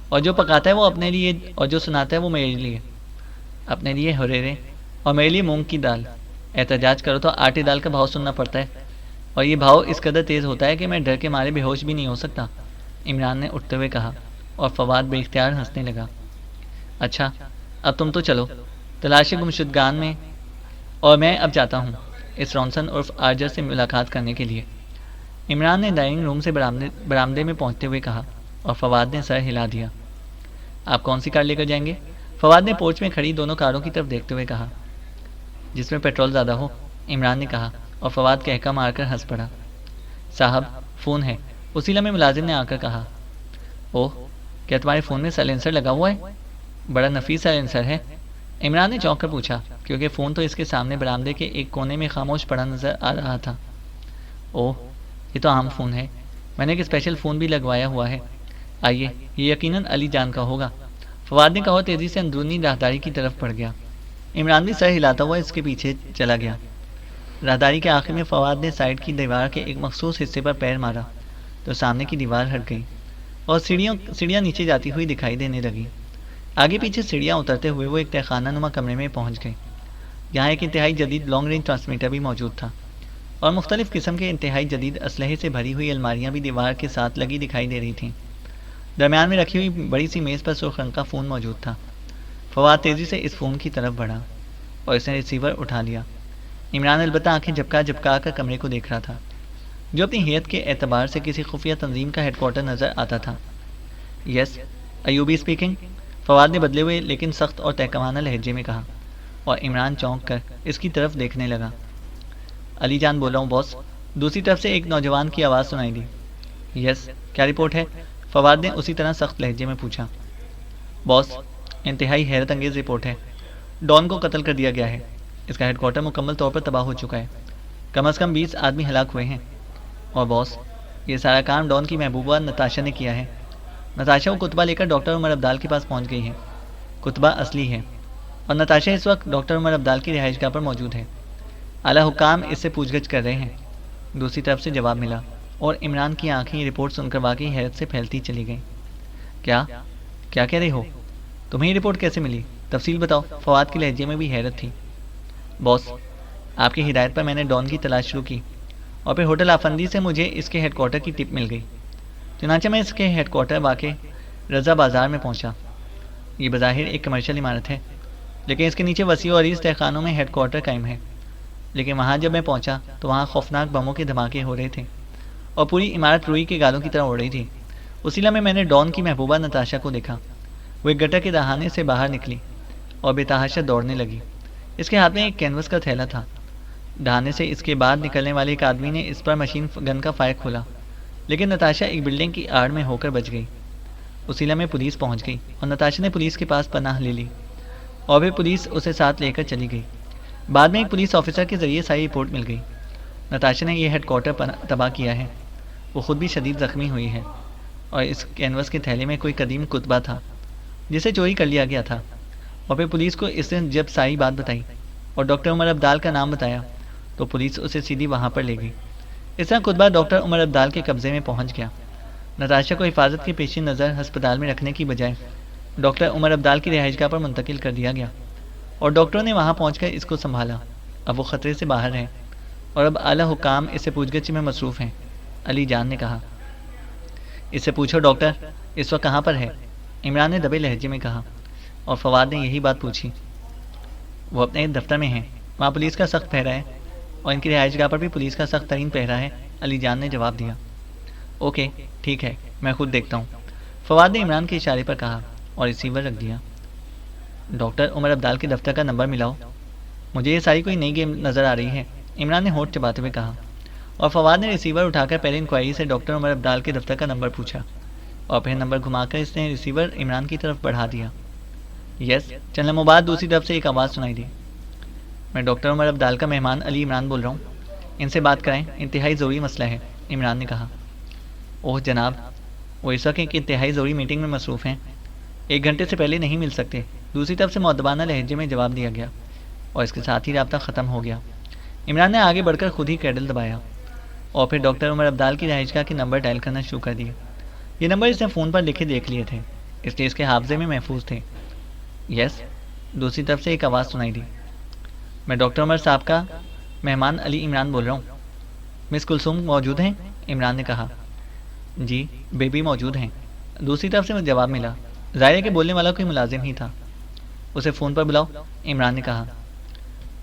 اور جو پکاتا ہے وہ اپنے لیے اور جو سناتا ہے وہ میرے لیے۔ اپنے لیے ہریرے اور میرے لیے مونگ کی دال۔ احتجاج کرو تو آٹے دال کا بھاؤ سننا پڑتا ہے، اور یہ بھاؤ اس قدر تیز ہوتا ہے کہ میں ڈر کے مارے بے ہوش بھی نہیں ہو سکتا، عمران نے اٹھتے ہوئے کہا، اور فواد بے اختیار ہنسنے لگا۔ اچھا اب تم تو چلو تلاش گمشدگان میں، اور میں اب جاتا ہوں اس رونسن عرف آرجر سے ملاقات کرنے کے لیے، عمران نے ڈائننگ روم سے برآمدے میں پہنچتے ہوئے کہا، اور فواد نے سر ہلا دیا۔ آپ کون سی کار لے کر جائیں گے؟ فواد نے پورچ میں کھڑی دونوں کاروں کی طرف دیکھتے ہوئے کہا۔ جس میں پیٹرول زیادہ ہو، عمران نے کہا، اور فواد کہکا مار کر ہنس پڑا۔ صاحب فون ہے، اسی لمحے ملازم نے آ کر کہا۔ اوہ کیا تمہارے فون میں سائلنسر لگا ہوا ہے؟ بڑا نفیس سائلنسر ہے، عمران نے چونک کر پوچھا، کیونکہ فون تو اس کے سامنے برآمدے کے ایک کونے میں خاموش پڑا نظر آ رہا تھا۔ اوہ یہ تو عام فون ہے، میں نے ایک اسپیشل فون بھی لگوایا ہوا ہے، آئیے یہ یقیناً علی جان کا ہوگا، فواد نے کہا اور تیزی سے اندرونی راہداری کی طرف بڑھ گیا۔ عمران بھی سر ہلاتا ہوا اس کے پیچھے چلا گیا۔ راہداری کے آخر میں فواد نے سائڈ کی دیوار کے ایک مخصوص حصے پر پیر مارا تو سامنے کی دیوار ہٹ گئی اور سیڑھیاں نیچے جاتی ہوئی دکھائی دینے لگی۔ آگے پیچھے سیڑھیاں اترتے ہوئے وہ ایک تہخانہ نما کمرے میں پہنچ گئے۔ یہاں ایک انتہائی جدید لانگ رینج ٹرانسمیٹر بھی موجود تھا اور مختلف قسم کے انتہائی جدید اسلحے سے بھری ہوئی الماریاں بھی دیوار کے ساتھ لگی دکھائی دے رہی تھیں۔ درمیان میں رکھی ہوئی بڑی سی میز پر سرخ رنگ کا فون موجود تھا۔ فواد تیزی سے اس فون کی طرف بڑھا اور اس نے ریسیور اٹھا لیا۔ عمران البتہ آنکھیں جھپکا کر کمرے کو دیکھ رہا تھا، جو اپنی حیت کے اعتبار سے کسی خفیہ تنظیم کا ہیڈ کوارٹر نظر آتا تھا۔ یس ایوبی اسپیکنگ، فواد نے بدلے ہوئے لیکن سخت اور تہکوانہ لہجے میں کہا، اور عمران چونک کر اس کی طرف دیکھنے لگا۔ علی جان بول رہا ہوں باس، دوسری طرف سے ایک نوجوان کی آواز سنائی دی۔ یس کیا رپورٹ ہے؟ فواد نے اسی طرح سخت لہجے میں پوچھا۔ باس انتہائی حیرت انگیز رپورٹ ہے، ڈان کو قتل کر دیا گیا ہے، اس کا ہیڈ کوارٹر مکمل طور پر تباہ ہو چکا ہے، کم از کم 20 آدمی ہلاک ہوئے ہیں، اور باس یہ سارا کام ڈان کی محبوبہ نتاشا نے کیا ہے۔ نتاشا وہ کتبہ لے کر ڈاکٹر عمر عبدال کے پاس پہنچ گئی ہے، کتبہ اصلی ہے، اور نتاشا اس وقت ڈاکٹر عمر عبدال کی رہائش گاہ پر موجود ہے، اعلیٰ حکام اس سے پوچھ گچھ کر رہے ہیں، دوسری طرف سے جواب ملا، اور عمران کی آنکھیں یہ رپورٹ سن کر واقعی حیرت سے پھیلتی چلی گئیں۔ کیا کہہ رہے ہو؟ تمہیں یہ رپورٹ کیسے ملی؟ تفصیل بتاؤ، فواد کے لہجے میں بھی حیرت تھی۔ باس آپ کی ہدایت پر میں نے ڈان کی تلاش شروع کی، اور پھر ہوٹل آفندی سے مجھے اس کے ہیڈ کوارٹر کی ٹپ مل گئی، چنانچہ میں اس کے ہیڈ کوارٹر واقع رضا بازار میں پہنچا۔ یہ بظاہر ایک کمرشل عمارت ہے، لیکن اس کے نیچے وسیع و عریض تہخانوں میں ہیڈ کوارٹر قائم ہے، لیکن وہاں جب میں پہنچا تو وہاں خوفناک بموں کے دھماکے ہو رہے تھے اور پوری عمارت روئی کے گالوں کی طرح اڑ رہی تھی۔ اسی لمحے میں نے ڈان کی محبوبہ نتاشا کو دیکھا، وہ ایک گٹر کے دہانے سے باہر نکلی اور بے تحاشا دوڑنے لگی، اس کے ہاتھ میں ایک کینوس کا تھیلا تھا۔ دہانے سے اس کے بعد نکلنے والے ایک آدمی نے اس پر مشین گن کا فائر کھولا، لیکن نتاشا ایک بلڈنگ کی آڑ میں ہو کر بچ گئی۔ اسی لمحے پولیس پہنچ گئی اور نتاشا نے پولیس کے پاس پناہ لے لی، اور پھر پولیس اسے ساتھ لے کر چلی گئی۔ بعد میں ایک پولیس آفیسر کے ذریعے ساری رپورٹ مل گئی۔ نتاشا نے یہ ہیڈ کوارٹر تباہ کیا ہے، وہ خود بھی شدید زخمی ہوئی ہے، اور اس کینوس کے تھیلے میں کوئی قدیم کتبہ تھا جسے چوری کر لیا گیا تھا، اور پھر پولیس کو اس نے جب ساری بات بتائی اور ڈاکٹر عمر عبدال کا نام بتایا تو پولیس اسے سیدھی وہاں پر لے گئی۔ اس طرح کتبہ ڈاکٹر عمر عبدال کے قبضے میں پہنچ گیا۔ نتاشا کو حفاظت کے پیش نظر ہسپتال میں رکھنے کی بجائے ڈاکٹر عمر عبدال کی رہائش گاہ پر منتقل کر دیا گیا، اور ڈاکٹروں نے وہاں پہنچ کر اس کو سنبھالا۔ اب وہ خطرے سے باہر ہے اور اب اعلیٰ حکام اس سے پوچھ گچھ میں مصروف ہیں، علی جان نے کہا۔ اس سے پوچھو ڈاکٹر اس وقت کہاں پر ہے، عمران نے دبے لہجے میں کہا، اور فواد نے یہی بات پوچھی۔ وہ اپنے دفتر میں ہیں، وہاں پولیس کا سخت پہرا ہے، اور ان کی رہائش گاہ پر بھی پولیس کا سخت ترین پہرا ہے، علی جان نے جواب دیا۔ اوکے ٹھیک ہے، میں خود دیکھتا ہوں، فواد نے عمران کے اشارے پر کہا اور ریسیور رکھ دیا۔ ڈاکٹر عمر عبدال کے دفتر کا نمبر ملاؤ، مجھے یہ ساری کوئی نئی گیم نظر آ رہی ہے، عمران نے ہونٹ چباتے ہوئے کہا، اور فواد نے ریسیور اٹھا کر پہلے انکوائری سے ڈاکٹر عمر عبدال کے دفتر کا نمبر پوچھا، اور پھر نمبر گھما کر اس نے ریسیور عمران کی طرف بڑھا دیا۔ یس چند لمحوں بعد دوسری طرف سے ایک آواز سنائی دی۔ میں ڈاکٹر عمر عبدال کا مہمان علی عمران بول رہا ہوں، ان سے بات کرائیں، انتہائی ضروری مسئلہ ہے، عمران نے کہا۔ اوہ جناب، وہ اس وقت ایک انتہائی ضروری میٹنگ میں مصروف ہیں، 1 گھنٹے سے پہلے نہیں مل سکتے، دوسری طرف سے مؤدبانہ لہجے میں جواب دیا گیا، اور اس کے ساتھ ہی رابطہ ختم ہو گیا۔ عمران نے آگے بڑھ کر خود ہی کیڈل دبایا اور پھر ڈاکٹر عمر عبدال کی رہائش گاہ کے نمبر ڈائل کرنا شروع کر دیے۔ یہ نمبر اس نے فون پر لکھے دیکھ لیے تھے، اس لیے اس کے حافظے میں محفوظ تھے۔ یس دوسری طرف سے ایک آواز سنائی دی۔ میں ڈاکٹر عمر صاحب کا مہمان علی عمران بول رہا ہوں۔ مس کلثوم موجود ہیں؟ عمران نے کہا۔ جی بیبی موجود ہیں۔ دوسری طرف سے مجھے جواب ملا۔ ظاہر ہے کہ بولنے والا کوئی ملازم ہی تھا۔ اسے فون پر بلاؤ، عمران نے کہا۔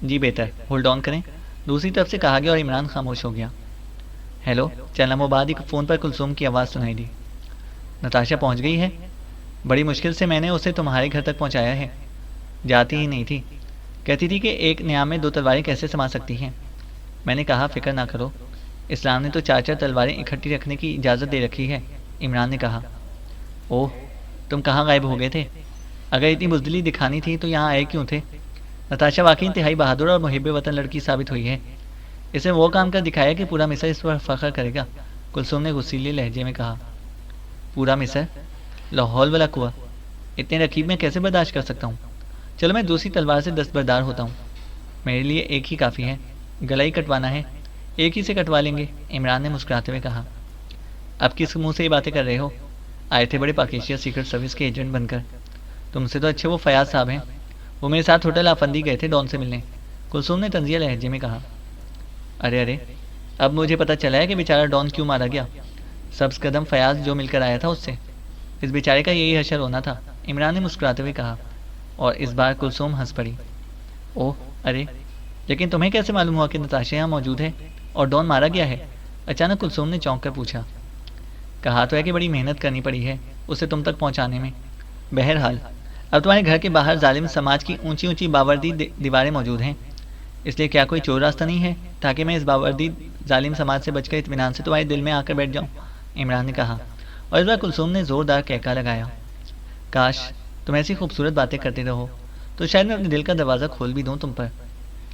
جی بہتر، ہولڈ آن کریں، دوسری طرف سے کہا گیا اور عمران خاموش ہو گیا۔ ہیلو، چند لمحوں بعد ہی فون پر کلثوم کی آواز سنائی دی۔ نتاشا پہنچ گئی ہے؟ بڑی مشکل سے میں نے اسے تمہارے گھر تک پہنچایا ہے۔ جاتی ہی نہیں تھی، کہتی تھی کہ ایک نیام میں 2 تلواریں کیسے سما سکتی ہیں۔ میں نے کہا فکر نہ کرو، اسلام نے تو 4 تلواریں اکٹھی رکھنے کی اجازت دے رکھی ہے، عمران نے کہا۔ اوہ، تم کہاں غائب ہو گئے تھے؟ اگر اتنی بزدلی دکھانی تھی تو یہاں آئے کیوں تھے؟ نتاشا واقعی انتہائی بہادر اور محب وطن لڑکی ثابت ہوئی ہے۔ اسے وہ کام کر دکھایا کہ پورا مصر اس پر فخر کرے گا، کلثوم نے غصیلے لہجے میں کہا۔ پورا مصر؟ لاہور والا کنواں، اتنے رقیب میں کیسے برداشت کر سکتا ہوں؟ چلو میں دوسری تلوار سے دستبردار ہوتا ہوں، میرے لیے ایک ہی کافی ہے، گلا ہی کٹوانا ہے، ایک ہی سے کٹوا لیں گے، عمران نے مسکراتے ہوئے کہا۔ اب کس منہ سے یہ باتیں کر رہے ہو؟ آئے تھے بڑے پاکیشیا سیکرٹ سروس کے ایجنٹ بن کر، تم سے تو اچھے وہ فیاض صاحب ہیں، وہ میرے ساتھ ہوٹل آفندی گئے تھے ڈان سے ملنے، کلثوم نے طنزیہ لہجے میں کہا۔ ارے اب مجھے پتہ چلا ہے کہ بیچارہ ڈان کیوں مارا گیا، سبز قدم فیاض جو مل کر آیا تھا اس سے، اس بیچارے کا یہی حشر ہونا تھا، عمران نے مسکراتے ہوئے کہا، اور اس بار کلثوم ہنس پڑی۔ اوہ ارے، لیکن تمہیں کیسے معلوم ہوا کہ نتاشا یہاں موجود ہے اور ڈان مارا گیا ہے؟ اچانک کلثوم نے چونک کر پوچھا۔ کہا تو ہے کہ بڑی محنت کرنی پڑی ہے اسے تم تک پہنچانے میں۔ بہرحال اب تمہارے گھر کے باہر ظالم سماج کی اونچی اونچی باوردی دیواریں موجود ہیں، اس لیے کیا کوئی چور راستہ نہیں ہے تاکہ میں اس باوردی ظالم سماج سے بچ کر اطمینان سے تمہارے دل میں آ کر بیٹھ جاؤں، عمران نے کہا، اور اس بار کلثوم نے زوردار کہکا لگایا۔ کاش تم ایسی خوبصورت باتیں کرتے رہو تو شاید میں اپنے دل کا دروازہ کھول بھی دوں تم پر،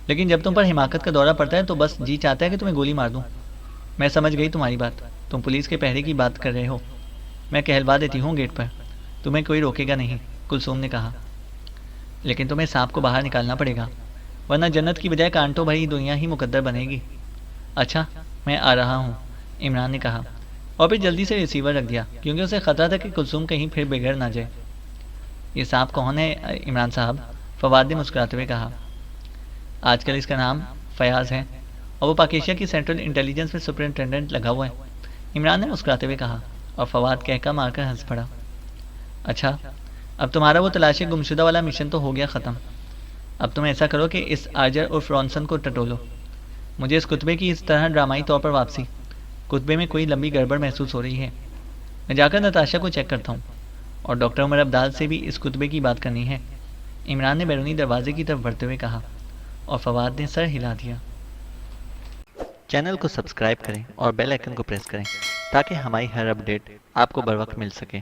لیکن جب تم پر حماقت کا دورہ پڑتا ہے تو بس جی چاہتا ہے کہ تمہیں گولی مار دوں۔ میں سمجھ گئی تمہاری بات، تم پولیس کے پہرے کی بات کر رہے ہو، میں کہلوا دیتی ہوں گیٹ پر، تمہیں کوئی روکے گا نہیں، کلثوم نے کہا۔ لیکن تمہیں سانپ کو باہر نکالنا پڑے گا، ورنہ جنت کی بجائے کانٹوں بھری دنیا ہی مقدر بنے گی۔ اچھا میں آ رہا ہوں، عمران نے کہا، اور پھر جلدی سے ریسیور رکھ دیا کیونکہ اسے خطرہ تھا کہ کلثوم کہیں پھر بگڑ نہ جائے۔ یہ سانپ کون ہے عمران صاحب؟ فواد نے مسکراتے ہوئے کہا۔ آج کل اس کا نام فیاض ہے اور وہ پاکیشیا کی سینٹرل انٹیلیجنس میں سپرنٹینڈنٹ لگا ہوا ہے، عمران نے مسکراتے ہوئے کہا، اور فواد کہکا مار کر ہنس پڑا۔ اچھا اب تمہارا وہ تلاش گمشدہ والا مشن تو ہو گیا ختم، اب تم ایسا کرو کہ اس آرجر اور فرانسن کو ٹٹولو، مجھے اس کتبے کی اس طرح ڈرامائی طور پر واپسی، کتبے میں کوئی لمبی گڑبڑ محسوس ہو رہی ہے، میں جا کر نتاشا کو چیک کرتا ہوں، اور ڈاکٹر عمر عبدال سے بھی اس کتبے کی بات کرنی ہے، عمران نے بیرونی دروازے کی طرف بڑھتے ہوئے کہا، اور فواد نے سر ہلا دیا۔ چینل کو سبسکرائب کریں اور بیل آئیکن کو پریس کریں تاکہ ہماری ہر اپڈیٹ آپ کو بر وقت مل سکے۔